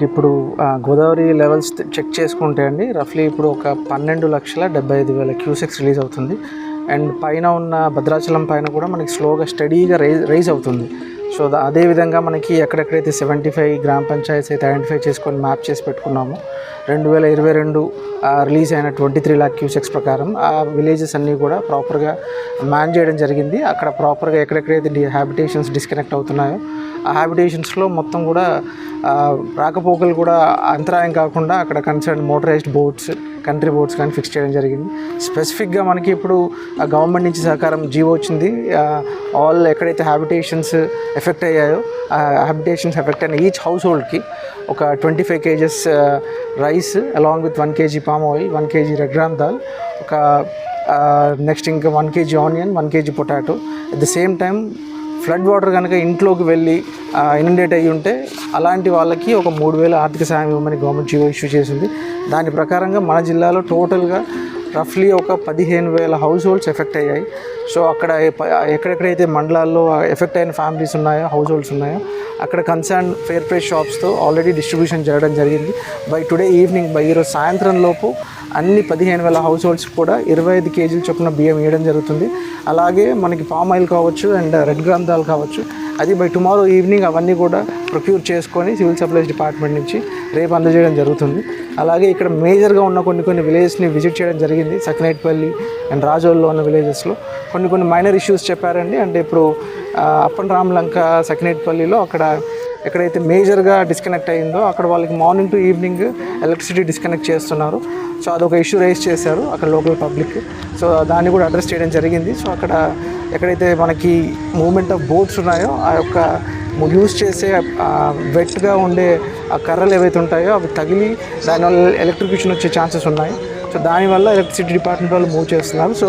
మనకిప్పుడు Godavari levels check చేసుకుంటే అండి రఫ్లీ ఇప్పుడు ఒక 12,75,000 క్యూసెక్స్ రిలీజ్ అవుతుంది. అండ్ పైన ఉన్న భద్రాచలం పైన కూడా మనకి స్లోగా స్టడీగా రైజ్ అవుతుంది. సో అదేవిధంగా మనకి ఎక్కడెక్కడైతే 75 గ్రామ పంచాయతీస్ అయితే ఐడెంటిఫై చేసుకొని మ్యాప్ చేసి పెట్టుకున్నాము 2022 రిలీజ్ అయిన 23 lakh క్యూసెక్స్ ప్రకారం ఆ విలేజెస్ అన్నీ కూడా ప్రాపర్గా మ్యాన్ చేయడం జరిగింది. అక్కడ ప్రాపర్గా ఎక్కడెక్కడైతే హ్యాబిటేషన్స్ డిస్కనెక్ట్ అవుతున్నాయో ఆ హ్యాబిటేషన్స్లో మొత్తం కూడా రాకపోకలు కూడా అంతరాయం కాకుండా అక్కడ concern motorised boats country boats కానీ ఫిక్స్ చేయడం జరిగింది. స్పెసిఫిక్గా మనకి ఇప్పుడు గవర్నమెంట్ నుంచి సహకారం జీవో వచ్చింది. ఆల్ ఎక్కడైతే హ్యాబిటేషన్స్ ఎఫెక్ట్ అయ్యాయో ఆ హ్యాబిటేషన్స్ ఎఫెక్ట్ అయిన ఈచ్ హౌస్ హోల్డ్కి ఒక 25 kgs rice along with 1 kg palm oil, 1 kg red gram dal, ఒక నెక్స్ట్ ఇంకా 1 kg onion, 1 kg potato. At the same time flood water కనుక ఇంట్లోకి వెళ్ళి ఇనండేట్ అయ్యి ఉంటే అలాంటి వాళ్ళకి ఒక 3,000 ఆర్థిక సాయం ఇవ్వమని గవర్నమెంట్ జీవో ఇష్యూ చేసింది. దాని ప్రకారంగా మన జిల్లాలో టోటల్గా రఫ్లీ ఒక 15,000 హౌస్ హోల్డ్స్ ఎఫెక్ట్ అయ్యాయి. సో అక్కడ ఎక్కడెక్కడైతే మండలాల్లో ఎఫెక్ట్ అయిన ఫ్యామిలీస్ ఉన్నాయో, హౌస్ హోల్డ్స్ ఉన్నాయో అక్కడ కన్సర్న్ ఫేర్ ప్రైస్ షాప్స్తో ఆల్రెడీ డిస్ట్రిబ్యూషన్ చేయడం జరిగింది. బై టుడే ఈవినింగ్, ఈరోజు సాయంత్రం లోపు అన్ని 15,000 హౌస్ హోల్డ్స్ కూడా 25 kg చొప్పున బియ్యం వేయడం జరుగుతుంది. అలాగే మనకి పామ్ ఆయిల్ కావచ్చు అండ్ రెడ్ గ్రామ్ దాల్ కావచ్చు, అది బై టుమారో ఈవినింగ్ అవన్నీ కూడా ప్రొక్యూర్ చేసుకొని సివిల్ సప్లైస్ డిపార్ట్మెంట్ నుంచి రేపు అందజేయడం జరుగుతుంది. అలాగే ఇక్కడ మేజర్గా ఉన్న కొన్ని విలేజెస్ని విజిట్ చేయడం జరిగింది. సకినేట్పల్లి అండ్ రాజోల్లో ఉన్న విలేజెస్లో కొన్ని మైనర్ ఇష్యూస్ చెప్పారండి. అంటే ఇప్పుడు అప్పన్ రామలంక సకినేట్పల్లిలో అక్కడ ఎక్కడైతే మేజర్గా డిస్కనెక్ట్ అయ్యిందో అక్కడ వాళ్ళకి morning to evening electricity disconnect చేస్తున్నారు. సో అదొక ఇష్యూ రైజ్ చేశారు అక్కడ లోకల్ పబ్లిక్. సో దాన్ని కూడా అడ్రస్ చేయడం జరిగింది. సో అక్కడ ఎక్కడైతే మనకి మూవ్మెంట్ ఆఫ్ బోట్స్ ఉన్నాయో ఆ యొక్క యూజ్ చేసే వెట్గా ఉండే ఆ కర్రలు ఏవైతే ఉంటాయో అవి తగిలి దానివల్ల ఎలక్ట్రిక్యూషన్ వచ్చే ఛాన్సెస్ ఉన్నాయి. సో దానివల్ల ఎలక్ట్రిసిటీ డిపార్ట్మెంట్ వాళ్ళు మూవ్ చేస్తున్నారు. సో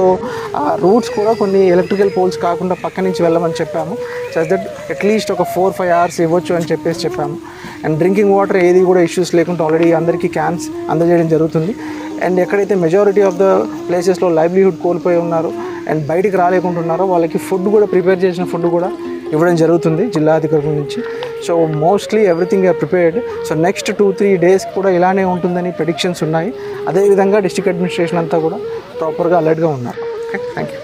ఆ రూట్స్ కూడా కొన్ని ఎలక్ట్రికల్ పోల్స్ కాకుండా పక్క నుంచి వెళ్ళమని చెప్పాము. సో దట్ అట్లీస్ట్ ఒక 4-5 hours ఇవ్వచ్చు అని చెప్పాము. అండ్ డ్రింకింగ్ వాటర్ ఏది కూడా ఇష్యూస్ లేకుండా ఆల్రెడీ అందరికీ క్యాన్స్ అందజేయడం జరుగుతుంది. అండ్ ఎక్కడైతే మెజారిటీ ఆఫ్ ద ప్లేసెస్లో లైవ్లీహుడ్ కోల్పోయి ఉన్నారు అండ్ బయటికి రాలేకుంటున్నారో వాళ్ళకి ఫుడ్ కూడా ప్రిపేర్ చేసిన ఫుడ్ కూడా ఇవ్వడం జరుగుతుంది జిల్లా అధికారుల నుంచి. So mostly everything are prepared. So next 2-3 days కూడా ఇలానే ఉంటుందని ప్రెడిక్షన్స్ ఉన్నాయి. అదేవిధంగా డిస్ట్రిక్ట్ అడ్మినిస్ట్రేషన్ అంతా కూడా ప్రాపర్గా అలర్ట్గా ఉన్నారు. Okay, thank you.